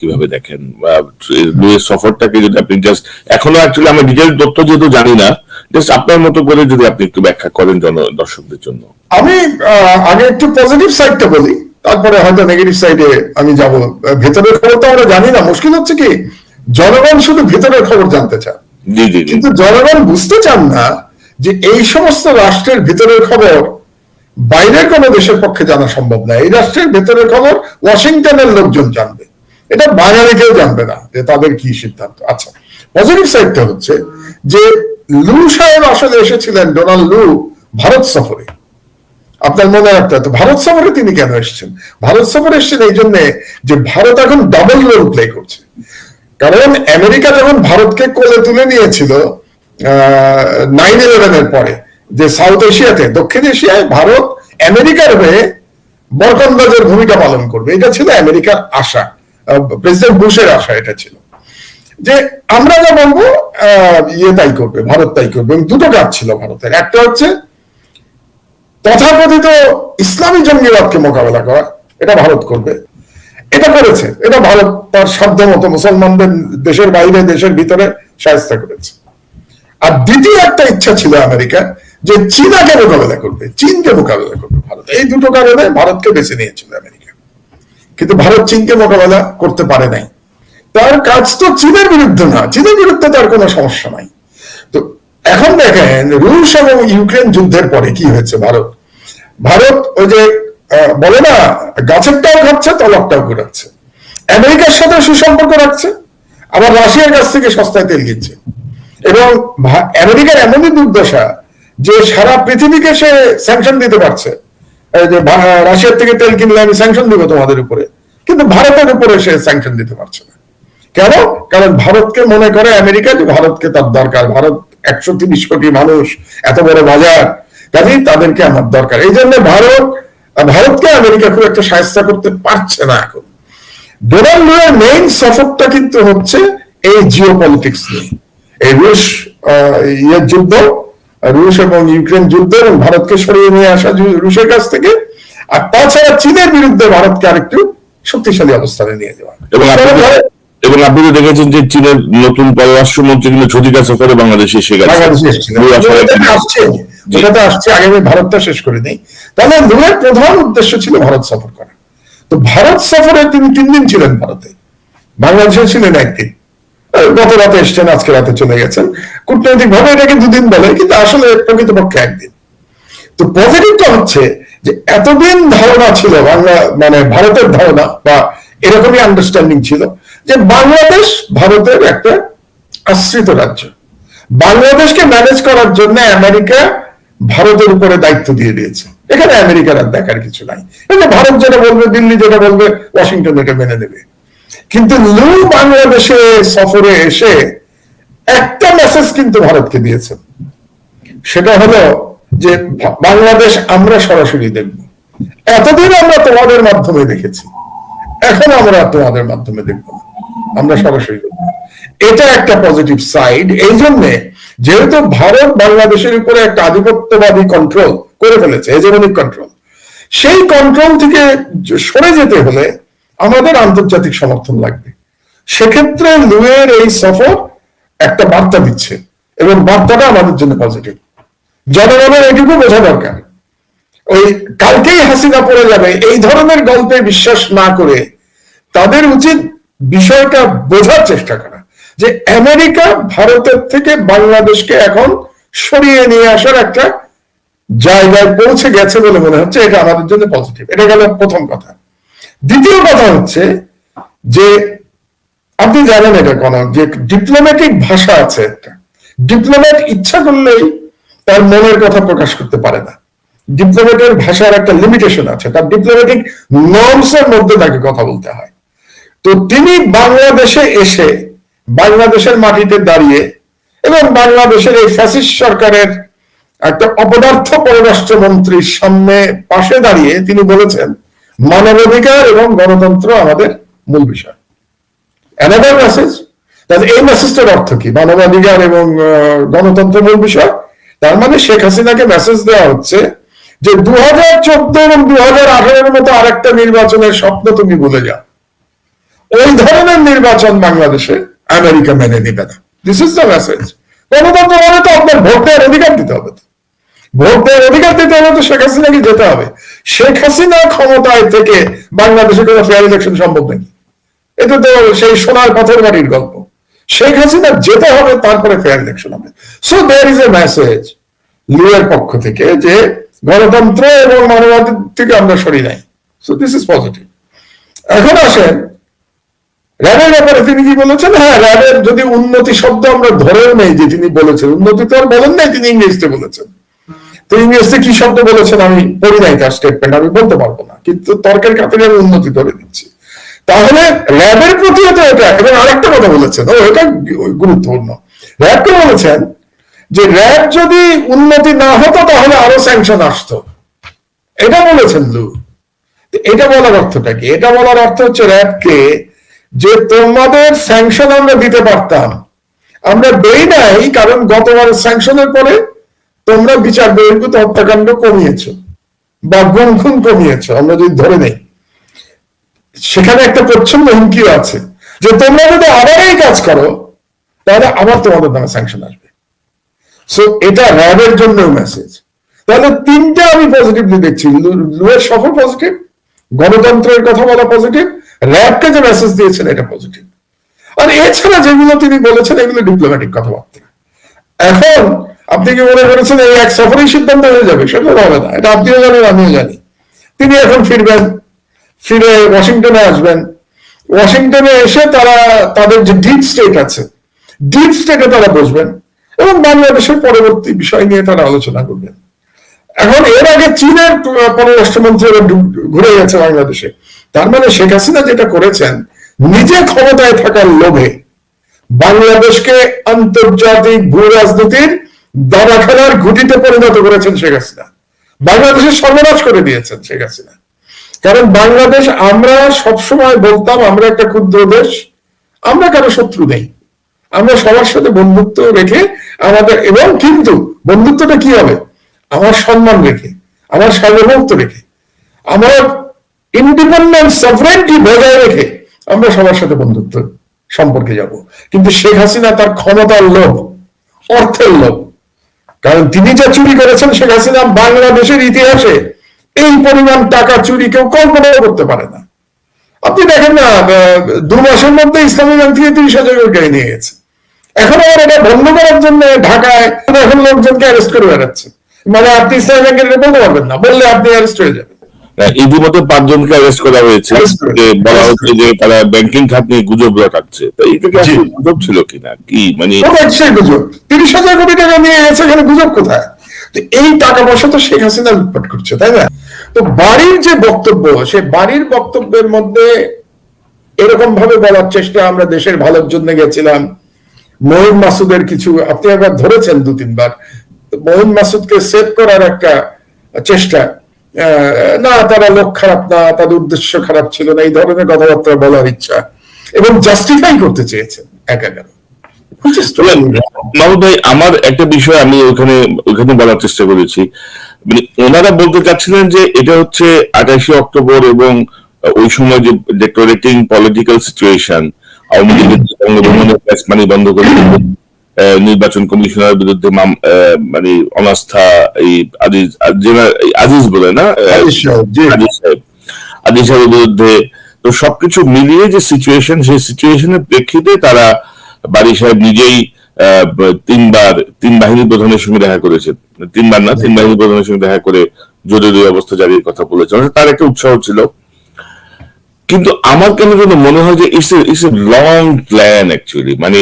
কিভাবে দেখেন লুয়ের সফরটাকে, যদি আপনি জাস্ট, এখনো অ্যাকচুয়ালি আমি ডিটেইল তথ্য যেহেতু জানি না, জাস্ট আপনার মতো করে যদি আপনি একটু ব্যাখ্যা করেন দর্শকদের জন্য। আমি আগে একটু পজিটিভ সাইডটা বলি, তারপরে হয়তো নেগেটিভ সাইডে আমি যাব। ভেতরের খবর তো আমরা জানি না। মুশকিল হচ্ছে কি, জনগণ শুধু ভেতরের খবর জানতে চান, কিন্তু জনগণ বুঝতে চান না যে এই সমস্ত রাষ্ট্রের ভিতরের খবর বাইরের কোন দেশের পক্ষে জানা সম্ভব না। এই রাষ্ট্রের ভেতরের খবর ওয়াশিংটনের লোকজন জানবে, এটা বাইরে কেউ জানবে না যে তাদের কি সিদ্ধান্ত। আচ্ছা, পজিটিভ সাইডটা হচ্ছে যে লু সাহেব আসলে এসেছিলেন, ডোনাল্ড লু, ভারত সফরে। আপনার মনে রাখতে হবে ভারত সফরে তিনি কেন এসেছেন। ভারত সফরে এসেছেন এই জন্য যে ভারত এখন ডাবল রোল প্লে করছে। কারণ আমেরিকা যখন ভারতকে কোলে তুলে নিয়েছিল 9/11 পরে, যে সাউথ এশিয়াতে, দক্ষিণ এশিয়ায় ভারত আমেরিকার হয়ে বরকন্দাজের ভূমিকা পালন করবে, এটা ছিল আমেরিকার আশা, প্রেসিডেন্ট বুশের আশা এটা ছিল, যে আমরা যা বলবো তাই করবে, ভারত তাই করবে। এবং দুটো কাজ ছিল ভারতের, একটা হচ্ছে তথাকথিত ইসলামী জঙ্গিবাদকে মোকাবেলা করা, এটা ভারত করবে, এটা করেছে, এটা ভারত তার সাধ্য মতো মুসলমানদের দেশের বাইরে দেশের ভিতরে শায়েস্তা করেছে। আর দ্বিতীয় একটা ইচ্ছা ছিল আমেরিকা, যে চীনাকে মোকাবেলা করবে, চীনকে মোকাবেলা করবে ভারত। এই দুটো কারণে ভারতকে বেছে নিয়েছিল আমেরিকা, কিন্তু ভারত চীনকে মোকাবেলা করতে পারে নাই। তার কাজ তো চীনের বিরুদ্ধে না, চীনের বিরুদ্ধে তার কোনো সমস্যা নাই। তো এখন দেখেন রুশ এবং ইউক্রেন যুদ্ধের পরে কি হয়েছে, ভারত ওই যে বলে না, গাছেরটাও খাচ্ছে তলকটাও ঘুরাচ্ছে। আমেরিকার সাথে সুসম্পর্ক রাখছে, আবার রাশিয়ার কাছ থেকে সস্তায় তেল কিনছে। এবং আমেরিকার এমনই দুর্দশা যে সারা পৃথিবীকে সে স্যাংশন দিতে পারছে, যে রাশিয়ার থেকে তেল কিনলে আমি স্যাংশন দিব তোমাদের উপরে, কিন্তু ভারতের উপরে সে স্যাংশন দিতে পারছে না। কেন? কারণ ভারতকে মনে করে আমেরিকা যে ভারতকে তার দরকার, ভারত 130 কোটি মানুষ, এত বড় বাজার, কাজেই তাদেরকে আমার দরকার। এই জন্য ভারতকে আমেরিকা খুব একটা সাহায্য করতে পারছে না এখন। ডোনাল্ড লুয়ের মেইন সফরটা কিন্তু হচ্ছে এই জিওপলিটিক্স নিয়ে, এই যুদ্ধ, রুশ এবং ইউক্রেন যুদ্ধ, এবং ভারতকে সরিয়ে নিয়ে আসা রুশের কাছ থেকে, আর তাছাড়া চীনের বিরুদ্ধে ভারতকে আরেকটু শক্তিশালী অবস্থানে নিয়ে যাওয়া। এবং আপনি তো দেখেছেন যে চীনের নতুন পররাষ্ট্রমন্ত্রী কিন্তু ছুটিকা সফরে বাংলাদেশে এসে গেছে, যেটাতে আসছে। আগে আমি ভারতটা শেষ করে নেই। তাহলে লুয়ের প্রধান উদ্দেশ্য ছিল ভারত সফর করা। তো ভারত সফরে তিনি 3 দিন ছিলেন ভারতে, বাংলাদেশে ছিলেন 1 দিন। গত রাতে এসছেন, আজকে রাতে চলে গেছেন। কূটনৈতিক ভাবে এটাকে 2 দিন বলে, কিন্তু আসলে প্রকৃতপক্ষে 1 দিন। তো পজিটিভটা হচ্ছে যে এতদিন ধারণা ছিল মানে ভারতের ধারণা বা এরকমই আন্ডারস্ট্যান্ডিং ছিল যে বাংলাদেশ ভারতের একটা আশ্রিত রাজ্য, বাংলাদেশকে ম্যানেজ করার জন্য আমেরিকা ভারতের উপরে দায়িত্ব দিয়ে দিয়েছে। এখানে আমেরিকার আর দেখার কিছু নাই, ভারত যেটা বলবে, দিল্লি যেটা বলবে, ওয়াশিংটন এটা মেনে নেবে। কিন্তু লু বাংলাদেশে সফরে এসে একটা মেসেজ কিন্তু ভারতকে দিয়েছেন, সেটা হলো যে বাংলাদেশ আমরা সরাসরি দেখব। এতদিন আমরা তোমাদের মাধ্যমে দেখেছি, এখন আমরা তোমাদের মাধ্যমে দেখব না, আমরা সরাসরি দেখব। এটা একটা পজিটিভ সাইড। এই জন্য যেহেতু ভারত বাংলাদেশের উপরে একটা আধিপত্যবাদী কন্ট্রোল করে ফেলেছে, হেজেমনিক কন্ট্রোল, সেই কন্ট্রোল থেকে সরে যেতে হলে আমাদের আন্তর্জাতিক সমর্থন লাগবে। সেক্ষেত্রে লুয়ের এই সফর একটা বার্তা দিচ্ছে, এবং বার্তাটা আমাদের জন্য পজিটিভ। জনগণের এটুকু বোঝা দরকার, ওই কালকেই হাসিনা পড়ে যাবে এই ধরনের গল্পে বিশ্বাস না করে তাদের উচিত বিষয়টা বোঝার চেষ্টা করা, যে আমেরিকা ভারতের থেকে বাংলাদেশকে এখন সরিয়ে নিয়ে আসার একটা জায়গায় পৌঁছে গেছে বলে মনে হচ্ছে। এটা আমাদের জন্য পজিটিভ। এটা গেল প্রথম কথা। দ্বিতীয় কথা হচ্ছে যে আপনি জানেন এটা কোন যে ডিপ্লোম্যাটিক ভাষা আছে একটা, ডিপ্লোম্যাট ইচ্ছা করলেই তার মনের কথা প্রকাশ করতে পারে না। ডিপ্লোম্যাটের ভাষার একটা লিমিটেশন আছে, তার ডিপ্লোম্যাটিক নর্মসের মধ্যে তাকে কথা বলতে হয়। তো তিনি বাংলাদেশে এসে বাংলাদেশের মাটিতে দাঁড়িয়ে এবং বাংলাদেশের এই ফ্যাসিস্ট সরকারের একটা অপদার্থ পররাষ্ট্রমন্ত্রীর সামনে পাশে দাঁড়িয়ে তিনি বলেছেন মানবাধিকার এবং গণতন্ত্র আমাদের মূল বিষয়। Another message. তাহলে এই মেসেজটার অর্থ কি? মানবাধিকার এবং গণতন্ত্র মূল বিষয়। তার মানে শেখ হাসিনাকে মেসেজ দেওয়া হচ্ছে যে 2014 এবং 2018 মতো আরেকটা নির্বাচনের স্বপ্ন তুমি ভুলে যাও। এই ধরনের নির্বাচন বাংলাদেশে আমেরিকা মেনে নিবে না। This is the message. গণতন্ত্র মানে তো আপনার ভোট দেওয়ার অধিকার দিতে হবে, ভোট দেওয়ার অধিকার দিতে হলে তো শেখ হাসিনাকে যেতে হবে। শেখ হাসিনা ক্ষমতায় থেকে বাংলাদেশে কোনো ফেয়ার ইলেকশন সম্ভব নাকি? এটা তো সেই সোনার পাথর বাড়ির গল্প। শেখ হাসিনা যেতে হবে, তারপরে ফেয়ার ইলেকশন হবে। So there is a message লিওর পক্ষ থেকে যে গণতন্ত্র এবং মানবাধিকার থেকে আমরা সরি নাই। So this is positive. এখন আসেন র্যাবের ব্যাপারে তিনি কি বলেছেন। হ্যাঁ, র্যাবের যদি উন্নতি শব্দ আমরা ধরেও নেই যে তিনি বলেছেন, উন্নতি তো আর বলেন নাই, তিনি ইংরেজিতে বলেছেন। তো ইংরেজিতে কি শব্দ বলেছেন আমি পড়ি নাই তার স্টেটমেন্ট, আমি বলতে পারবো না, কিন্তু তর্কের খাতিরে আমি উন্নতি ধরে দিচ্ছি। তাহলে র্যাবের প্রতিও তো এটা। এবং আরেকটা কথা বলেছেন, এটা গুরুত্বপূর্ণ, র্যাবকে বলেছেন যে র্যাব যদি উন্নতি না হতো তাহলে আরো স্যাংশন আসতো, এটা বলেছেন লু। এটা বলার অর্থটা কি? এটা বলার অর্থ হচ্ছে র্যাবকে যে তোমাদের স্যাংশন আমরা দিতে পারতাম, আমরা দেই নাই, কারণ গতবার স্যাংশনের পরে তোমরা বিচার বহির্ভূত হত্যাকাণ্ড কমিয়েছ বা গুম খুন কমিয়েছ, আমরা যদি ধরে নেই। সেখানে একটা প্রচ্ছন্ন হুমকিও আছে যে তোমরা যদি আবার এই কাজ করো তাহলে আবার তোমাদের নামে স্যাংশন আসবে। সো এটা র্যাবের জন্য মেসেজ। তাহলে তিনটা আমি পজিটিভলি দেখছি। লুয়ের সফর পজিটিভ, গণতন্ত্রের কথা বলা পজিটিভ, র্যাবকে যে মেসেজ দিয়েছেন এটা পজিটিভ। আর এছাড়া যেগুলো তিনি বলেছেন এগুলো ডিপ্লোম্যাটিক কথাবার্তা। এখন আপনি কি মনে করেছেন এই এক সফরেই সিদ্ধান্ত হয়ে যাবে? সেটা হবে না, এটা আপনিও জানেন আমিও জানি। তিনি এখন ফিরবেন, ফিরে ওয়াশিংটনে আসবেন। ওয়াশিংটনে এসে তারা তাদের যে ডিপ স্টেট আছে, ডিপ স্টেটে তারা বসবেন এবং বাংলাদেশের পরবর্তী বিষয় নিয়ে তারা আলোচনা করবেন। এখন এর আগে চীনের পররাষ্ট্রমন্ত্রী ঘুরে গেছে বাংলাদেশে। তার মানে শেখ হাসিনা যেটা করেছেন, নিজে ক্ষমতায় থাকার লোভে বাংলাদেশকে আন্তর্জাতিক ভূ রাজনীতির দাবাখানার ঘুঁটিতে পরিণত করেছেন শেখ হাসিনা। বাংলাদেশের সর্বনাশ করে দিয়েছেন শেখ হাসিনা। কারণ বাংলাদেশ, আমরা সবসময় বলতাম আমরা একটা ক্ষুদ্র দেশ, আমরা কারো শত্রু নেই, আমরা সবার সাথে বন্ধুত্ব রেখে আমাদের, এবং কিন্তু বন্ধুত্বটা কি হবে? আমার সম্মান রেখে, আমার সার্বভৌমত্ব রেখে, আমার ইন্ডিপেন্ডেন্স সভরেন্টি বজায় রেখে আমরা সবার সাথে বন্ধুত্ব সম্পর্কে যাব। কিন্তু শেখ হাসিনা তার ক্ষমতার লোভ, অর্থের লোভ, কারণ তিনি যা চুরি করেছেন শেখ হাসিনা বাংলাদেশের ইতিহাসে এই পরিমাণ টাকা চুরি কেউ কল্পনাও করতে পারে না। আপনি দেখেন না, 2 মাসের মধ্যে ইসলামী ব্যাংক থেকে 30,000 কোটি টাকা নিয়ে গেছে। এখন আবার এটা বন্ধ করার জন্য ঢাকায় এখন লোকজনকে অ্যারেস্ট করে বেড়াচ্ছে। মানে আপনি ইসলামী ব্যাংকের এটা বলতে পারবেন না, বললে আপনি অ্যারেস্ট হয়ে যাবেন। ইতিমধ্যে 5 জনকে অ্যারেস্ট করা হয়েছে, বলা হচ্ছে যে তারা ব্যাংকিং খাত নিয়ে গুজব রটাচ্ছে। তো এইটা কি আসলে গুজব ছিল কিনা, কি মানে সেই গুজব? 30,000 কোটি টাকা নিয়ে গেছে, এখানে গুজব কোথায়? তো এই টাকা পয়সা তো শেখ হাসিনা লুটপাট করছে, তাই না? তো বাড়ির যে বক্তব্য, সে বাড়ির বক্তব্যের মধ্যে এরকম ভাবে বলার চেষ্টা, আমরা দেশের ভালোর জন্য গেছিলাম, মহিন মাসুদের কিছু আপনি একবার ধরেছেন 2-3 বার, মহিন মাসুদকে সেভ করার একটা চেষ্টা, না তারা লোক খারাপ না, তাদের উদ্দেশ্য খারাপ ছিল না, এই ধরনের কথাবার্তা বলার ইচ্ছা, এবং জাস্টিফাই করতে চেয়েছেন একাগার। মাহমুদ ভাই, আমার একটা বিষয় আমি ওখানে বলার চেষ্টা করেছি, মানে ওনারা বলতে চাচ্ছিলেন যে এটা হচ্ছে 28 অক্টোবর এবং ওই সময় যে ডেকোরেটিং পলিটিক্যাল সিচুয়েশন, আওয়ামী লীগের বঙ্গভবনের প্রেস মানি বন্ধ করে নির্বাচন কমিশনার বিরুদ্ধে মানে অনাস্থা, এই আজিজ বলে না, আজিজ সাহেবের বিরুদ্ধে, তো সবকিছু মিলিয়ে যে সিচুয়েশন, সেই সিচুয়েশনের প্রেক্ষিতে তারা বারী সাহেব নিজেই 3 বাহিনী প্রধানের সঙ্গে দেখা করেছেন, 3 বার না, 3 বাহিনী প্রধানের সঙ্গে দেখা করে জরুরি অবস্থা জারির কথা বলেছেন। তার একটা উৎসাহ ছিল। কিন্তু আমার কেন যেন মনে হয় যে it's a long plan actually, মানে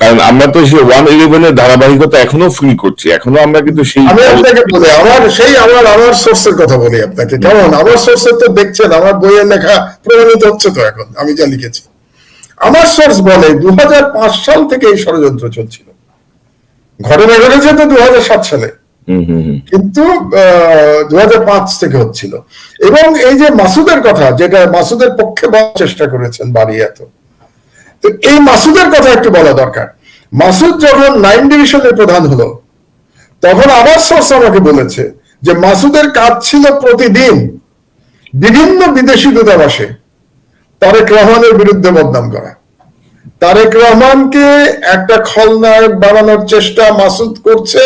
কারণ আমরা তো সেই 111 ধারাবাহিকতা এখনো ফিল করছি, এখনো আমরা কিন্তু সেই, আমি আপনাকে বলি, আমার সোর্সের কথা বলি আপনাকে, কেমন আমার সোর্সের তো দেখছেন, আমার বইয়ের লেখা প্রমাণিত হচ্ছে তো এখন আমি যা লিখেছি। আমার সোর্স বলে 2005 সাল থেকে এই ষড়যন্ত্র চলছিল। ঘটনা ঘটেছে তো 2007 সালে, কিন্তু 2005 থেকে হচ্ছিল। এবং এই যে মাসুদের কথা, যেটা মাসুদের পক্ষে বলার চেষ্টা করেছেন বারী, তো এই মাসুদের কথা একটু বলা দরকার। মাসুদ যখন 9 ডিভিশনের প্রধান হলো, তখন আমার সোর্স আমাকে বলেছে যে মাসুদের কাজ ছিল প্রতিদিন বিভিন্ন বিদেশি দূতাবাসে তারেক রহমানের বিরুদ্ধে বদনাম করা, তারেক রহমানকে একটা খলনায়ক বানানোর চেষ্টা মাসুদ করছে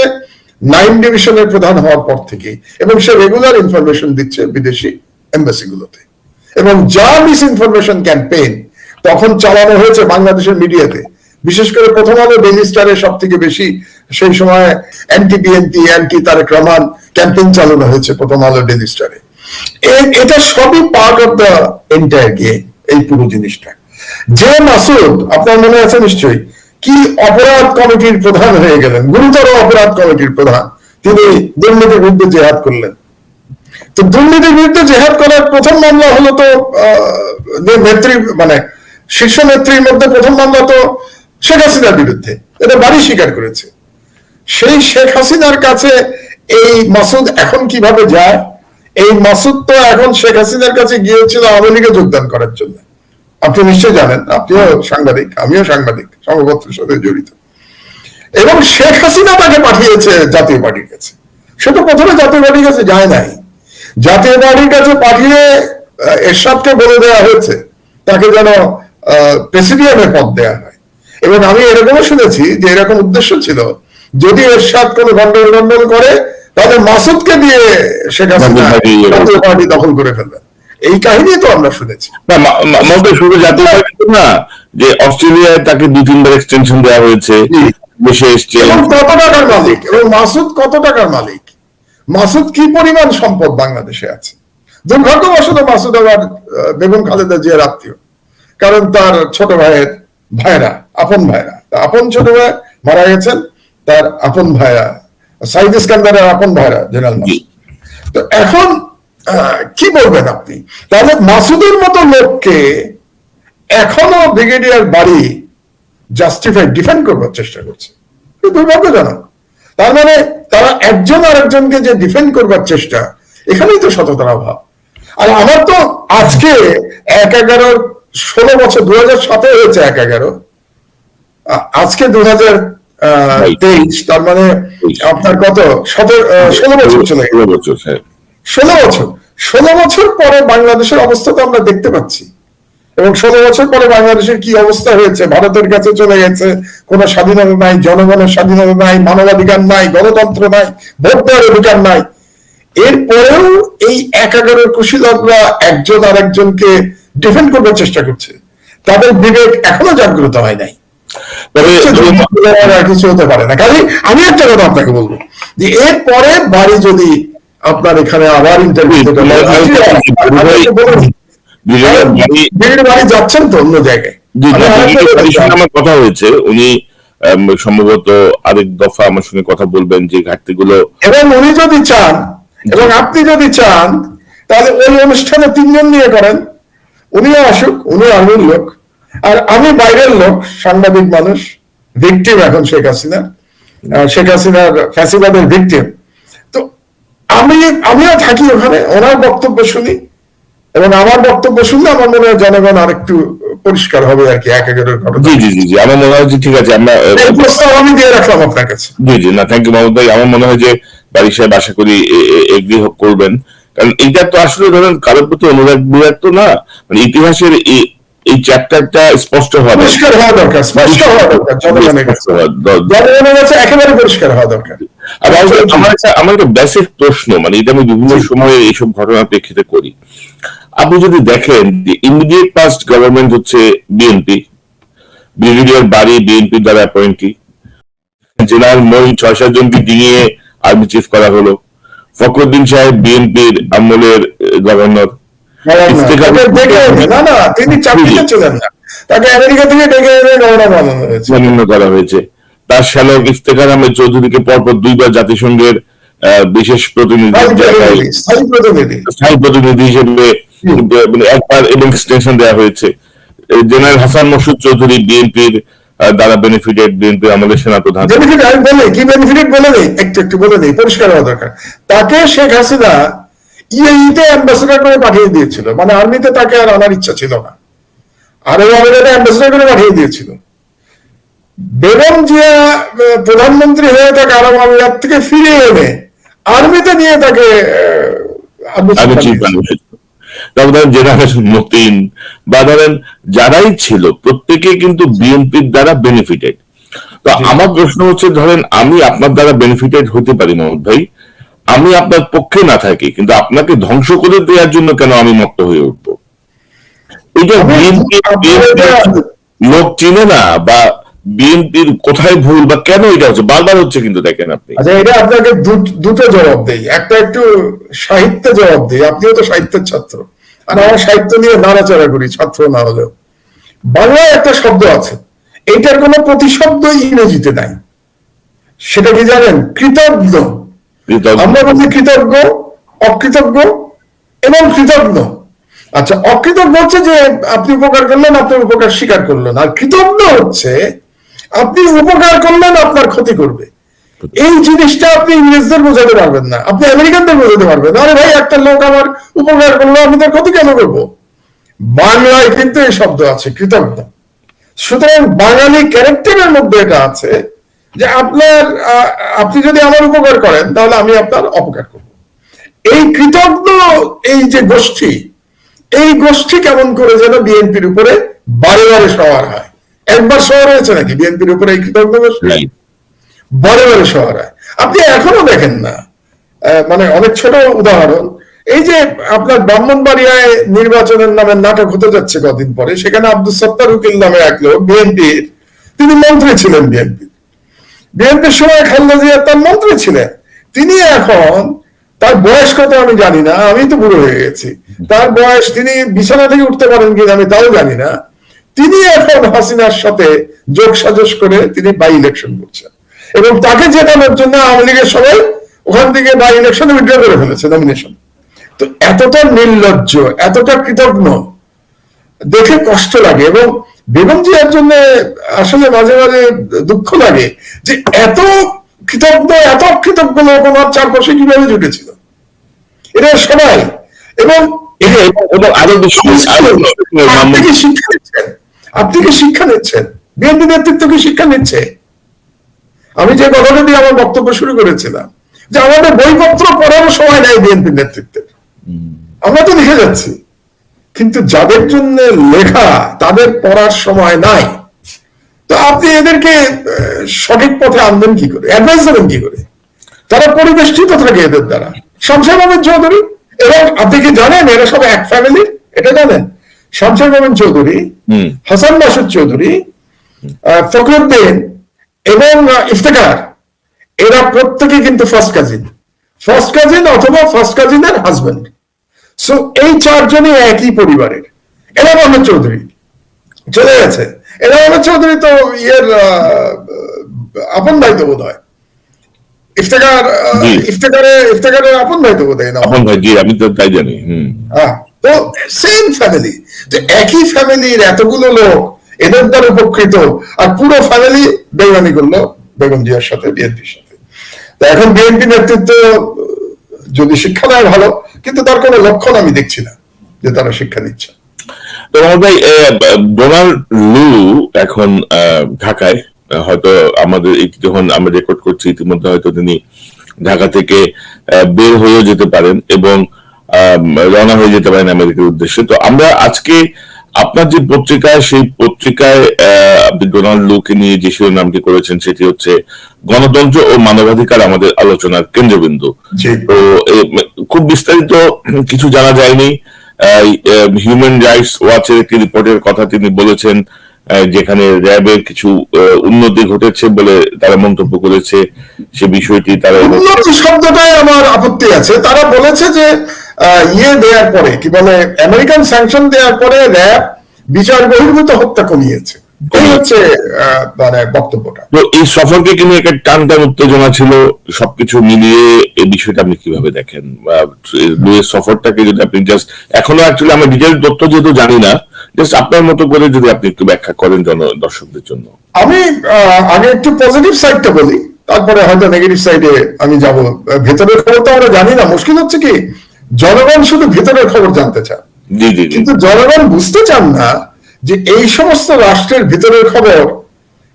9 ডিভিশনের প্রধান হওয়ার পর থেকে, এবং সে রেগুলার ইনফরমেশন দিচ্ছে বিদেশি এম্বাসিগুলোতে। এবং যা মিস ইনফরমেশন ক্যাম্পেইন তখন চালানো হয়েছে বাংলাদেশের মিডিয়াতে, বিশেষ করে প্রথম আলো, ডেইলি স্টারে সব থেকে বেশি সেই সময় anti BNP, anti Tarique Rahman campaign চালানো হয়েছে প্রথম আলো, ডেইলি স্টারে। এটা সবই part of the entire game, এই পুরো জিনিসটা। যে মাসুদ, আপনার মনে আছে নিশ্চয়ই, কি অপরাধ কমিটির প্রধান হয়ে গেলেন, গুরুতর অপরাধ কমিটির প্রধান, তিনি দুর্নীতির বিরুদ্ধে জেহাদ করলেন। তো দুর্নীতির বিরুদ্ধে জেহাদ করার প্রথম মামলা হলো তো নেত্রী, মানে শীর্ষ নেত্রীর মধ্যে প্রথম মামলা তো শেখ হাসিনার বিরুদ্ধে, এটা বাড়ি স্বীকার করেছে। সেই শেখ হাসিনার কাছে এই মাসুদ এখন কিভাবে যায়? এই মাসুদ তো এখন শেখ হাসিনার কাছে গিয়েছিল আওয়ামী লীগে যোগদান করার জন্য। আপনি নিশ্চয় জানেন, আপনিও সাংবাদিক, আমিও সাংবাদিক, সংবাদপত্রের সাথে জড়িত। এবং শেখ হাসিনা তাকে পাঠিয়েছে জাতীয় পার্টির কাছে। সে তো প্রথমে জাতীয় পার্টির কাছে যায় নাই, জাতীয় পার্টির কাছে পাঠিয়ে এরশাদকে বলে দেওয়া হয়েছে তাকে যেন প্রেসিডিয়ামে পদ দেওয়া হয়। এবং আমি এরকমও শুনেছি যে এরকম উদ্দেশ্য ছিল, যদি এরশাদ কোনো গন্ডগোল করে তাহলে মাসুদকে দিয়ে শেখ হাসিনা জাতীয় পার্টি দখল করে ফেলবেন। এই কাহিনী তো আমরা শুনেছি। শুধু জাতীয় পার্টি না, যে অস্ট্রেলিয়ায় তাকে 2-3 বার এক্সটেনশন দেওয়া হয়েছে, দেশে এসছে। কত টাকার মালিক, এবং মাসুদ কত টাকার মালিক, মাসুদ কি পরিমাণ সম্পদ বাংলাদেশে আছে। দুর্ভাগ্যবশত মাসুদ আবার বেগম খালেদা জিয়ার আত্মীয়, কারণ তার ছোট ভাইয়ের ভাইরা, আপন ছোট ভাই মারা গেছেন, তার আপন ভাইরা, সাইদ ইস্কান্দারের আপন ভাইরা জেনারেল মাসুদ। তো এখন কি বলবেন আপনি? তাহলে মাসুদের মতো লোককে এখনো ব্রিগেডিয়ার বাড়ি জাস্টিফাই, ডিফেন্ড করবার চেষ্টা করছে, দুর্ভাগ্যজনক। তার মানে তারা একজন আরেকজনকে যে ডিফেন্ড করবার চেষ্টা, এখানেই তো সততার অভাব। আর আমার তো আজকে 1/11/16 বছর, 2007 হয়েছে 1/11, আজকে 2023, তার মানে আপনার কত 16 বছর চলে গেল। 16 বছর পরে বাংলাদেশের অবস্থা তো আমরা দেখতে পাচ্ছি। এবং 16 বছর পরে বাংলাদেশের কি অবস্থা হয়েছে, ভারতের কাছে চলে গেছে, কোনো স্বাধীনতা নাই, জনগণের স্বাধীনতা নাই, মানবাধিকার নাই, গণতন্ত্র নাই, ভোট দেওয়ার অধিকার নাই। এরপরেও এই 1/11 কুশীলবরা একজন আরেকজনকে ডিফেন্ড করবার চেষ্টা করছে, তাদের বিবেক এখনো জাগ্রত হয় নাই। কিছু হতে পারে না। কাজে আমি একটা কথা আপনাকে বলবো, যে এরপরে বাড়ি যদি আপনার এখানে আবার ইন্টারভিউ বাড়ি যাচ্ছেন তো অন্য জায়গায়, আমার কথা হয়েছে, উনি সম্ভবত আরেক দফা আমার সঙ্গে কথা বলবেন যে ঘাটতিগুলো, এবং উনি যদি চান এবং আপনি যদি চান তাহলে ওই অনুষ্ঠানে 3 জন নিয়ে করেন, উনিও আসুক, উনি আর্মির লোক আর আমি বাইরের লোক, সাংবাদিক মানুষ, ভিকটিম এখন শেখ হাসিনার ফ্যাসিবাদের ভিকটিম। তো আমিও থাকি ওখানে, ওনার বক্তব্য শুনি, এবং আমার বক্তব্য শুনলে আমার মনে হয় জনগণ আরেকটু পরিষ্কার হবে আর কি 1/11 ঘটনা। জি, আমার মনে হয় যে ঠিক আছে, আমরা প্রস্তাব আমি দিয়ে রাখলাম আপনার কাছে। জি, না থ্যাংক ইউ মাহমুদ ভাই। আমার মনে হয় যে বাড়ি সাহেব আশা করি এগ্রি করবেন, কারণ এইটা তো আসলে ধরেন কারোর প্রতি অনুরাগ বিরাগ তো না, মানে ইতিহাসের এই চ্যাপ্টারটা স্পষ্ট হওয়া দরকার, স্পষ্ট হওয়া দরকার, জনগণের কাছে একেবারে পরিষ্কার হওয়া দরকার। আর আমার একটা বেসিক প্রশ্ন, মানে এটা আমি বিভিন্ন সময়ে এইসব ঘটনার প্রেক্ষিতে করি। আপনি যদি দেখেন যে ইমিডিয়েট পাস্ট গভর্নমেন্ট হচ্ছে বিএনপি, ব্রিগেডিয়ার বাড়ি বিএনপি দ্বারা অ্যাপয়েন্টি, জেনারেল মঈন 6-7 জনকে দিয়ে আর্মি চিফ করা হলো, ফখরুদ্দিন সাহেব বিএনপির আমলের গভর্নর, তিনি চাকরিতে ছিলেন না, তাকে আমেরিকা থেকে ডেকে এনে গভর্নর বানানো করা হয়েছে। তার শ্যালক ইফতেখার আহমেদ চৌধুরীকে পরপর 2 বার জাতিসংঘের বিশেষ প্রতিনিধি, স্থায়ী প্রতিনিধি হিসেবে একবার এবং এক্সটেনশন দেওয়া হয়েছে। জেনারেল হাসান মসুদ চৌধুরী বিএনপির দ্বারা বেনিফিটেড, বিএনপি আমলের সেনাপ্রধান। কি বেনিফিটেড বলে নেই, একটু বলে নেই, পরিষ্কার হওয়া দরকার। তাকে শেখ হাসিনা ইউএইতে অ্যাম্বাসেডর করে পাঠিয়ে দিয়েছিল, মানে আর্মিতে তাকে আর আনার ইচ্ছা ছিল না, আরব আমিরাতে অ্যাম্বাসেডর করে পাঠিয়ে দিয়েছিল। বেগম জিয়া প্রধানমন্ত্রী হয়ে তাকে আরব আমিরাত থেকে ফিরিয়ে এনে আর্মিতে নিয়ে তাকে তারপর ধরেন জেনারেল মতিন বা ধরেন যারাই ছিল প্রত্যেকে কিন্তু বিএনপির দ্বারা বেনিফিটেড। তো আমার প্রশ্ন হচ্ছে, ধরেন আমি আপনার দ্বারা বেনিফিটেড হতে পারি মোহাম্মদ ভাই, আমি আপনার পক্ষে না থাকি, কিন্তু আপনাকে ধ্বংস করে দেওয়ার জন্য কেন আমি মত্ত হয়ে উঠবো? এটা বিএনপি লোক চিনে না, বা বিএনপির কোথায় ভুল বা কেন এটা হচ্ছে বারবার হচ্ছে, কিন্তু দেখেন আপনি। আচ্ছা, এটা আপনাকে দুটো জবাব দেই। একটা একটু সাহিত্যে জবাব দেই, আপনিও তো সাহিত্যের ছাত্র, আর আমার সাহিত্য নিয়ে নাড়াচাড়া করি, ছাত্র না হলেও। বাংলায় একটা শব্দ আছে, এইটার কোনো প্রতিশব্দ ইংরেজিতে নাই, সেটা কি জানেন? কৃতজ্ঞ। আমরা বলি কৃতজ্ঞ, অকৃতজ্ঞ এবং কৃতজ্ঞ। আচ্ছা, অকৃতজ্ঞ হচ্ছে যে আপনি উপকার করলেন, আপনার উপকার স্বীকার করলেন, আর কৃতজ্ঞ হচ্ছে আপনি উপকার করলেন, আপনার ক্ষতি করবে। এই জিনিসটা আপনি ইংরেজদের বোঝাতে পারবেন না, আপনি আমেরিকানদের বোঝাতে পারবেন। আরে ভাই, একটা লোক আমার উপকার করলো, আমি তার ক্ষতি কেন করবো? বাংলায় কিন্তু এই শব্দ আছে, কৃতজ্ঞ। সুতরাং বাঙালি ক্যারেক্টারের মধ্যে এটা আছে যে আপনি যদি আমার উপকার করেন তাহলে আমি আপনার অপকার করব। এই কৃতজ্ঞ এই যে গোষ্ঠী, এই গোষ্ঠী কেমন করে যেন বিএনপির উপরে বারে বারে সওয়ার হয়। একবার সওয়ার হয়েছে নাকি বিএনপির উপরে এই কৃতজ্ঞ গোষ্ঠী? বারে বারে সওয়ার হয়। আপনি এখনো দেখেন না, মানে অনেক ছোট উদাহরণ, এই যে আপনার ব্রাহ্মণবাড়িয়ায় নির্বাচনের নামে নাটক হতে যাচ্ছে কদিন পরে, সেখানে আব্দুল সত্তার উকিল নামে এক লোক বিএনপির, তিনি মন্ত্রী ছিলেন, বিএনপির সময় খালেদা জিয়া তার মন্ত্রী ছিলেন। তিনি এখন, তার বয়স কত আমি জানি না, আমি তো বুড়ো হয়ে গেছি, তার বয়স, তিনি বিছানা থেকে উঠতে পারেন কিনা আমি তাও জানি না, তিনি এখন হাসিনার সাথে যোগ সাজস করে তিনি বাই ইলেকশন করছেন, এবং তাকে জেতানোর জন্য আওয়ামী লীগের সবাই ওখান থেকে বাই ইলেকশনে উইথড্র করে ফেলেছে নমিনেশন। তো এতটা নির্লজ্জ, এতটা কৃতজ্ঞ দেখে কষ্ট লাগে, এবং বেগম জিয়ার জন্য আসলে মাঝে মাঝে দুঃখ লাগে যে এত কৃতজ্ঞ, এত কৃতজ্ঞ লোক ওনার চারপাশে কিভাবে জুটেছিল, এটা সবাই। এবং আপনি কি শিক্ষা নিচ্ছেন? আপনি কি শিক্ষা নিচ্ছেন? বিএনপি নেতৃত্ব কি শিক্ষা নিচ্ছে? আমি যে কথাটা দিয়ে আমার বক্তব্য শুরু করেছিলাম, যে আমাদের বইপত্র পড়ার সময় নাই বিএনপি নেতৃত্বের, আমরা তো লিখে যাচ্ছি, কিন্তু যাদের জন্য লেখা তাদের পড়ার সময় নাই। তো আপনি এদেরকে সঠিক পথে আনবেন কি করে, অ্যাডভাইস দেবেন কি করে? তারা পরিবেষ্টিত থাকে এদের দ্বারা। শামসুর রহমান চৌধুরী, এবং আপনি কি জানেন এরা সব এক ফ্যামিলির? এটা জানেন? শামসুর রহমান চৌধুরী, হাসান মাসুদ চৌধুরী, ফখরুদ্দিন এবং ইফতেখার, এরা প্রত্যেকে কিন্তু ফার্স্ট কাজিন অথবা ফার্স্ট কাজিনের হাজবেন্ড। সো এই চারজনই একই পরিবারের। এরা মোহাম্মদ চৌধুরী চলে গেছে, এরা মোহাম্মদ চৌধুরী তো আপন ভাই তো বোধ হয়, ইফতেখারের আপন ভাই তো বোধ হয় না? আপন ভাই, জি, আমি তো তাই জানি। তো সেম ফ্যামিলি, তো একই ফ্যামিলির এতগুলো লোক এদের দ্বারা উপকৃত, আর পুরো ফ্যামিলি বেইমানি করলো বেগম জিয়ার সাথে, বিএনপির সাথে। তো এখন বিএনপি নেতৃত্ব যদি শিক্ষা নেয় ভালো, কিন্তু তার কোনো লক্ষণ আমি দেখছি না যে তারা শিক্ষা নিচ্ছে। তো ভাই, ডোনাল্ড লু এখন ঢাকায়, হয়তো আমাদের যখন আমরা রেকর্ড করছি ইতিমধ্যে হয়তো তিনি ঢাকা থেকে বের হয়ে যেতে পারেন এবং রওনা হয়ে যেতে পারেন আমেরিকার উদ্দেশ্যে। তো আমরা আজকে আপনার যে পত্রিকায়, সেই পত্রিকায় আপনি ডোনাল্ড লুকে নিয়ে যে শিরোনামটি করেছেন সেটি হচ্ছে গণতন্ত্র ও মানবাধিকার আমাদের আলোচনার কেন্দ্রবিন্দু। তো খুব বিস্তারিত কিছু জানা যায়নি। হিউম্যান রাইটস ওয়াচের একটি রিপোর্টের কথা তিনি বলেছেন, যেখানে র্যাবের কিছু উন্নতি ঘটেছে বলে তারা মন্তব্য করেছে। সে বিষয়টি তারা, উন্নতি শব্দটাই আমার আপত্তি আছে। তারা বলেছে যে দেওয়ার পরে, কি বলে, আমেরিকান স্যাংশন দেওয়ার পরে র্যাব বিচার বহির্ভূত হত্যা কমিয়েছে, এই হচ্ছে মানে বক্তব্যটা। তো এই সফরকে কিন্তু একটা টানটান উত্তেজনা ছিল, সবকিছু মিলিয়ে এই বিষয়টা আপনি কিভাবে দেখেন? লুয়ের সফরটাকে যদি আপনি জাস্ট, এখনো অ্যাকচুয়ালি আমরা ডিটেইল তথ্য যেহেতু জানি না, জাস্ট আপনার মতো করে যদি আপনি একটু ব্যাখ্যা করেন দর্শকদের জন্য। আমি আগে একটু পজিটিভ সাইডটা বলি, তারপরে হয়তো নেগেটিভ সাইডে আমি যাব। ভেতরের খবর তো আমরা জানি না। মুশকিল হচ্ছে কি, জনগণ শুধু ভেতরের খবর জানতে চান, কিন্তু জনগণ বুঝতে চান না যে এই সমস্ত রাষ্ট্রের ভিতরের খবর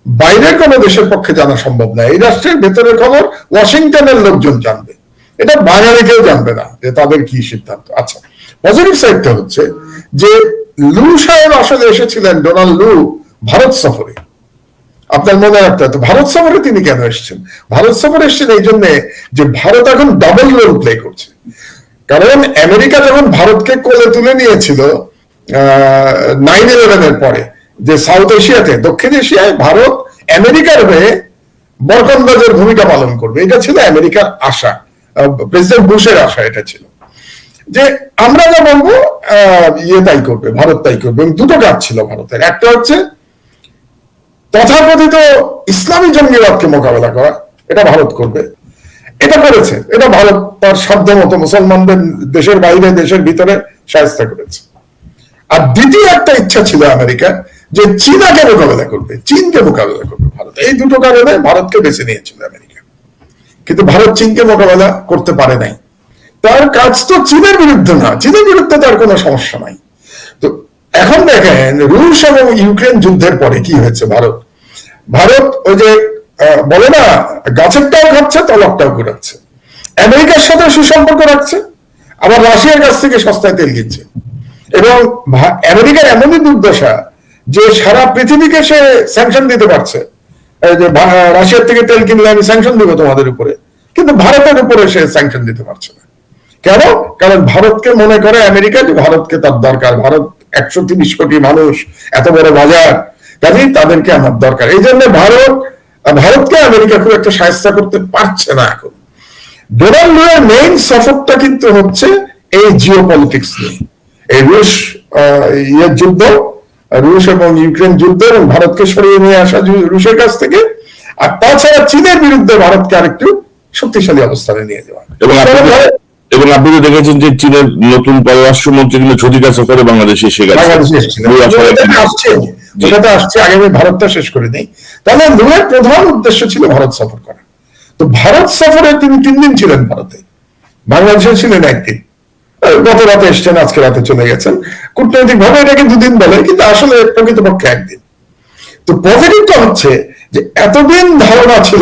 বাইরের কোন দেশের পক্ষে জানা সম্ভব না। এই রাষ্ট্রের ভেতরের খবর ওয়াশিংটনের লোকজন জানবে, এটা বাঙালি কেউ জানবে না যে তাদের কি সিদ্ধান্ত। আচ্ছা, পজিটিভ সাইডটা হচ্ছে যে লু সাহেব আসলে এসেছিলেন, ডোনাল্ড লু, ভারত সফরে। আপনার মনে রাখতে হবে ভারত সফরে তিনি কেন এসেছেন। ভারত সফরে এসেছেন এই জন্য যে ভারত এখন ডাবল রোল প্লে করছে। কারণ আমেরিকা যখন ভারতকে কোলে তুলে নিয়েছিল 9/11 এর পরে, যে সাউথ এশিয়াতে, দক্ষিণ এশিয়ায় ভারত আমেরিকার হয়ে বরকন্দাজের ভূমিকা পালন করবে, এটা ছিল আমেরিকার আশা, প্রেসিডেন্ট বুশের আশা এটা ছিল, যে আমরা যা বলবো তাই করবে, ভারত তাই করবে। এবং দুটো কাজ ছিল ভারতের, একটা হচ্ছে তথাকথিত ইসলামী জঙ্গিবাদকে মোকাবেলা করা, এটা ভারত করবে, এটা করেছে, এটা ভারত তার সাধ্য মতো মুসলমানদের দেশের বাইরে দেশের ভিতরে সাহায্য করেছে। আর দ্বিতীয় একটা ইচ্ছা ছিল আমেরিকা, যে চীনাকে মোকাবেলা করবে, চীনকে মোকাবেলা করবে ভারত। এই দুটো কারণে ভারতকে বেছে নিয়েছিল আমেরিকা। কিন্তু ভারত চীনকে মোকাবেলা করতে পারে নাই। তার কাজ তো চীনের বিরুদ্ধে না, চীনের বিরুদ্ধে তার কোনো সমস্যা নাই। তো এখন দেখেন রুশ এবং ইউক্রেন যুদ্ধের পরে কি হয়েছে, ভারত ওই যে বলে না, গাছেরটাও খাচ্ছে তলকটাও ঘুরাচ্ছে। আমেরিকার সাথে সুসম্পর্ক রাখছে, আবার রাশিয়ার কাছ থেকে সস্তায় তেল কিনছে। এবং আমেরিকার এমনই দুর্দশা যে সারা পৃথিবীকে সে স্যাংশন দিতে পারছে, যে রাশিয়ার থেকে তেল কিনলে আমি স্যাংশন দিব তোমাদের উপরে, কিন্তু ভারতের উপরে সে স্যাংশন দিতে পারছে না। কেন? কারণ ভারতকে মনে করে আমেরিকা যে ভারতকে তার দরকার, ভারত 130 কোটি মানুষ, এত বড় বাজার, কাজেই তাদেরকে আমার দরকার। এই জন্য ভারতকে আমেরিকা খুব একটা সাহায্য করতে পারছে না এখন। ডোনাল্ড লু এর মেইন সফরটা কিন্তু হচ্ছে এই জিও পলিটিক্স নিয়ে, এই যুদ্ধ, রুশ এবং ইউক্রেন যুদ্ধ, এবং ভারতকে সরিয়ে নিয়ে আসা রুশের কাছ থেকে, আর তাছাড়া চীনের বিরুদ্ধে ভারতকে আরেকটু শক্তিশালী অবস্থানে নিয়ে যাওয়া। এবং আপনি তো দেখেছেন যে চীনের নতুন পররাষ্ট্রমন্ত্রী কিন্তু ছুটিকা সফরে বাংলাদেশে এসে গেছে। যেটাতে আসছে, আগে আমি ভারতটা শেষ করে নেই। তাহলে লুয়ের প্রধান উদ্দেশ্য ছিল ভারত সফর করা। তো ভারত সফরে তিনি 3 দিন ছিলেন ভারতে, বাংলাদেশে ছিলেন 1 দিন। গত রাতে এসছেন, আজকে রাতে চলে গেছেন। কূটনৈতিক ভাবে এটাকে 2 দিন বলে, কিন্তু আসলে প্রকৃতপক্ষে 1 দিন। তো পজিটিভটা হচ্ছে যে এতদিন ধারণা ছিল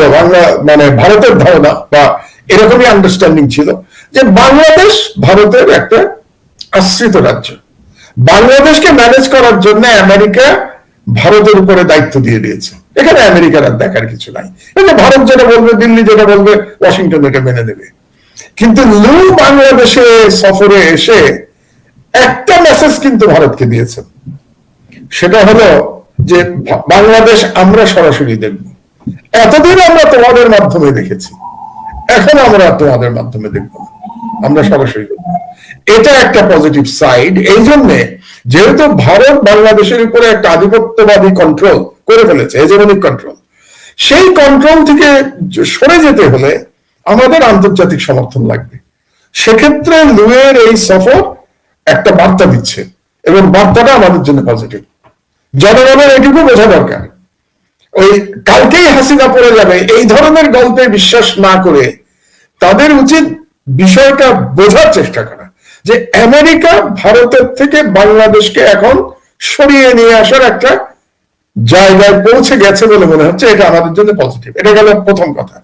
মানে ভারতের ধারণা বা এরকমই আন্ডারস্ট্যান্ডিং ছিল যে বাংলাদেশ ভারতের একটা আশ্রিত রাজ্য, বাংলাদেশকে ম্যানেজ করার জন্য আমেরিকা ভারতের উপরে দায়িত্ব দিয়ে দিয়েছে। এখানে আমেরিকার আর দেখার কিছু নাই, ভারত যেটা বলবে, দিল্লি যেটা বলবে, ওয়াশিংটন এটা মেনে নেবে। কিন্তু লু বাংলাদেশে সফরে এসে একটা মেসেজ কিন্তু ভারতকে দিয়েছেন, সেটা হলো যে বাংলাদেশ আমরা সরাসরি দেখব। এতদিন আমরা তোমাদের মাধ্যমে দেখেছি, এখন আমরা তোমাদের মাধ্যমে দেখব না, আমরা সরাসরি দেখব। এটা একটা পজিটিভ সাইড। এই জন্য যেহেতু ভারত বাংলাদেশের উপরে একটা আধিপত্যবাদী কন্ট্রোল করে ফেলেছে, হেজেমনিক কন্ট্রোল, সেই কন্ট্রোল থেকে সরে যেতে হলে আমাদের আন্তর্জাতিক সমর্থন লাগবে। সেক্ষেত্রে লুয়ের এই সফর একটা বার্তা দিচ্ছে, এবং বার্তাটা আমাদের জন্য পজিটিভ। জনগণের এটুকু বোঝা দরকার, ওই কালকেই হাসিনা পড়ে যাবে এই ধরনের গল্পে বিশ্বাস না করে তাদের উচিত বিষয়টা বোঝার চেষ্টা করা, যে আমেরিকা ভারতের থেকে বাংলাদেশকে এখন সরিয়ে নিয়ে আসার একটা জায়গায় পৌঁছে গেছে বলে মনে হচ্ছে। এটা আমাদের জন্য পজিটিভ। এটা গেল প্রথম কথা।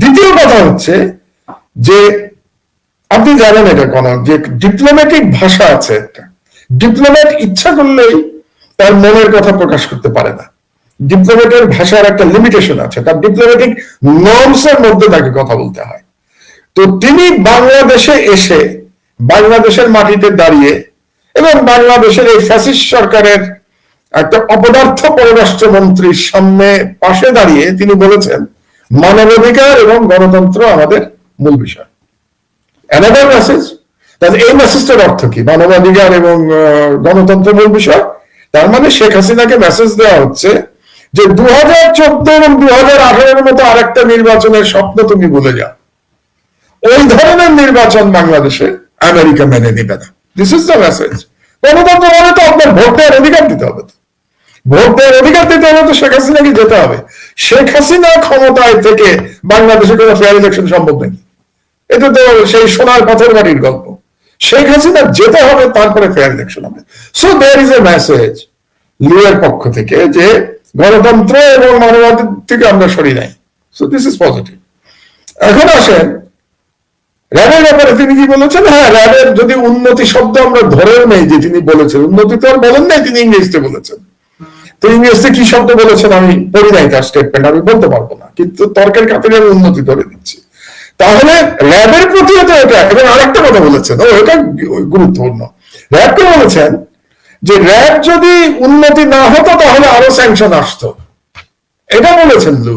দ্বিতীয় কথা হচ্ছে যে আপনি জানেন এটা কোন যে ডিপ্লোম্যাটিক ভাষা আছে একটা, ডিপ্লোম্যাট ইচ্ছা করলেই তার মনের কথা প্রকাশ করতে পারে না। ডিপ্লোম্যাটের ভাষার একটা লিমিটেশন আছে, তার ডিপ্লোম্যাটিক নর্মসের মধ্যে তাকে কথা বলতে হয়। তো তিনি বাংলাদেশে এসে বাংলাদেশের মাটিতে দাঁড়িয়ে এবং বাংলাদেশের এই ফ্যাসিস্ট সরকারের একটা অপদার্থ পররাষ্ট্রমন্ত্রীর সামনে পাশে দাঁড়িয়ে তিনি বলেছেন মানবাধিকার এবং গণতন্ত্র আমাদের মূল বিষয়। Another message. তাহলে এই মেসেজটার অর্থ কি? মানবাধিকার এবং গণতন্ত্র মূল বিষয়। তার মানে শেখ হাসিনাকে মেসেজ দেওয়া হচ্ছে যে 2014 এবং 2018 মতো আরেকটা নির্বাচনের স্বপ্ন তুমি ভুলে যাও। ওই ধরনের নির্বাচন বাংলাদেশে আমেরিকা মেনে নিবে না। This is the message. গণতন্ত্র মানে তো আপনার ভোট দেওয়ার অধিকার দিতে হবে, ভোট দেওয়ার অধিকার দিতে হলে তো শেখ হাসিনাকে যেতে হবে। শেখ হাসিনা ক্ষমতায় থেকে বাংলাদেশে কোনো ফেয়ার ইলেকশন সম্ভব নাকি? এটা তো সেই সোনার পাথর বাড়ির গল্প। শেখ হাসিনা যেতে হবে, তারপরে ফেয়ার ইলেকশন হবে। So there is a message লুয়ের পক্ষ থেকে যে গণতন্ত্র এবং মানবাধিকার থেকে আমরা সরি নাই। So this is positive. এখন আসেন র্যাবের ব্যাপারে তিনি কি বলেছেন? হ্যাঁ, র্যাবের যদি উন্নতি শব্দ আমরা ধরেও নেই যে তিনি বলেছেন, উন্নতি তো আর বলেন নাই, তিনি ইংরেজিতে বলেছেন। তো ইংরেজিতে কি শব্দ বলেছেন আমি পড়ি নাই তার স্টেটমেন্ট, আমি বলতে পারবো না, কিন্তু তর্কের খাতিরে আমি উন্নতি ধরে দিচ্ছি। তাহলে র্যাবের প্রতিও তো এটা। এবং আরেকটা কথা বলেছেন, এটা গুরুত্বপূর্ণ, র্যাবকে বলেছেন যে র্যাব যদি উন্নতি না হতো তাহলে আরো স্যাংশন আসতো, এটা বলেছেন লু।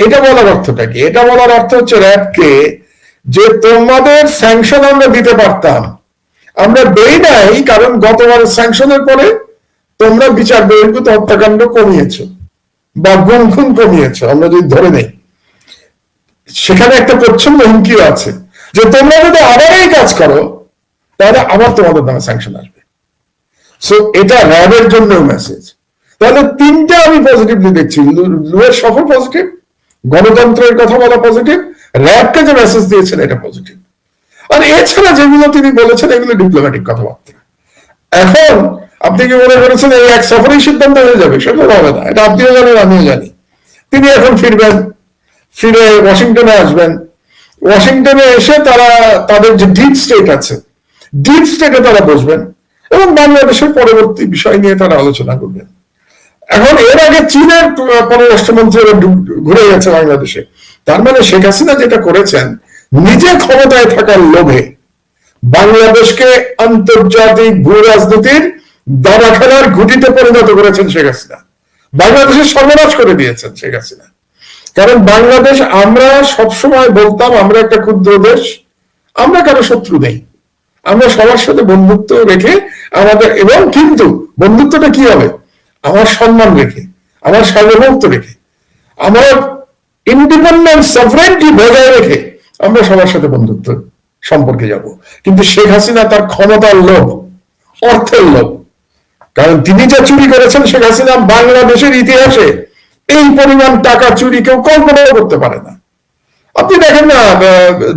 এটা বলার অর্থটা কি? এটা বলার অর্থ হচ্ছে র্যাবকে যে তোমাদের স্যাংশন আমরা দিতে পারতাম, আমরা দেই নাই, কারণ গতবার স্যাংশনের পরে তোমরা বিচার বহির্ভূত হত্যাকাণ্ড কমিয়েছো বা গুম খুন কমিয়েছো, আমরা যদি ধরে নেই। সেখানে একটা প্রচ্ছন্ন হুমকিও আছে যে তোমরা যদি আবার এই কাজ করো তাহলে আবার তোমাদের নামে স্যাংশন আসবে। সো এটা র্যাবের জন্য মেসেজ। তাহলে তিনটা আমি পজিটিভলি দেখছি, লুয়ের সফল পজিটিভ, গণতন্ত্রের কথা বলা পজিটিভ, র্যাবকে যে মেসেজ দিয়েছেন এটা পজিটিভ। আর এছাড়া যেগুলো তিনি বলেছেন এগুলো ডিপ্লোম্যাটিক কথাবার্তা। এখন আপনি কি মনে করেছেন এই এক সফরেই সিদ্ধান্ত হয়ে যাবে? সেটা হবে না, এটা আপনিও জানেন আমিও জানি। তিনি এখন ফিরবেন, ফিরে ওয়াশিংটনে আসবেন, ওয়াশিংটনে এসে তারা তাদের যে ডিপ স্টেট আছে, ডিপ স্টেটে তারা বসবেন এবং বাংলাদেশের পরবর্তী বিষয় নিয়ে তারা আলোচনা করবেন। এখন এর আগে চীনের পররাষ্ট্রমন্ত্রী ঘুরে গেছে বাংলাদেশে। তার মানে শেখ হাসিনা যেটা করেছেন, নিজে ক্ষমতায় থাকার লোভে বাংলাদেশকে আন্তর্জাতিক ভূ রাজনীতির দাবা খেলার ঘুঁটিতে পরিণত করেছেন শেখ হাসিনা। বাংলাদেশের সর্বনাশ করে দিয়েছেন শেখ হাসিনা। কারণ বাংলাদেশ, আমরা সবসময় বলতাম আমরা একটা ক্ষুদ্র দেশ, আমরা কারো শত্রু নেই, আমরা সবার সাথে বন্ধুত্ব রেখে আমাদের, এবং কিন্তু বন্ধুত্বটা কি হবে? আমার সম্মান রেখে, আমার সার্বভৌমত্ব রেখে, আমার ইন্ডিপেন্ডেন্স সভরেন্টি বজায় রেখে আমরা সবার সাথে বন্ধুত্ব সম্পর্কে যাব। কিন্তু শেখ হাসিনা তার ক্ষমতার লোভ, অর্থের লোভ, কারণ তিনি যা চুরি করেছেন শেখ হাসিনা বাংলাদেশের ইতিহাসে এই পরিমাণ টাকা চুরি কেউ কল্পনাও করতে পারে না। আপনি দেখেন না,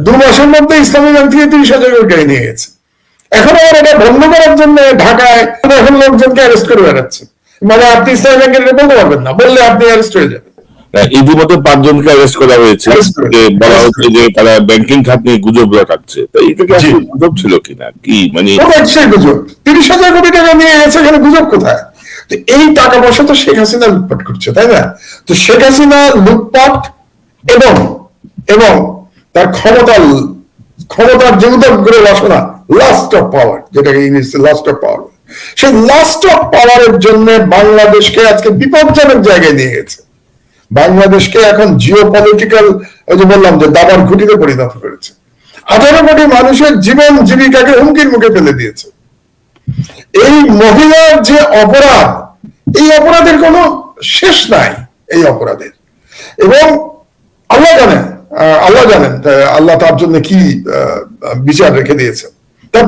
2 মাসের মধ্যে ইসলামী ব্যাংক থেকে 30,000 কোটি নিয়ে গেছে। এখন আবার এটা বন্ধ করার জন্য ঢাকায় এখন লোকজনকে অ্যারেস্ট করে বেড়াচ্ছে। মানে আপনি ইসলামী ব্যাংকের এটা বলতে পারবেন না, বললে আপনি অ্যারেস্ট হয়ে যাবেন। ইতিমধ্যে 5 জনকে অ্যারেস্ট করা হয়েছে, বলা হচ্ছে যে তারা ব্যাংকিং খাত নিয়ে গুজব রটাচ্ছে। তো এটা কি আসলে গুজব ছিল কিনা, কি মানে গুজব? 30,000 কোটি টাকা নিয়ে গেছে, এখানে গুজব কোথায়? তো এই টাকা পয়সা তো শেখ হাসিনা লুটপাট করছে, তাই না? তো শেখ হাসিনা লুটপাট এবং এবং তার ক্ষমতার যে উদগ্র বাসনা, লাস্ট অফ পাওয়ার, যেটাকে ইংলিশে লাস্ট অফ পাওয়ার, সেই লাস্ট অফ পাওয়ারের জন্য বাংলাদেশকে আজকে বিপজ্জনক জায়গায় নিয়ে গেছে। বাংলাদেশকে এখন জিওপলিটিক্যাল, ওই যে বললাম যে দাবার ঘুঁটিতে পরিণত করেছে। 18 কোটি মানুষের জীবন জীবিকাকে হুমকির মুখে ফেলে দিয়েছে। এই মহিলার যে অপরাধ, এই অপরাধের কোনো শেষ নাই, এই অপরাধের। এবং আল্লাহ জানেন, আল্লাহ তার জন্য কি বিচার রেখে দিয়েছেন, তার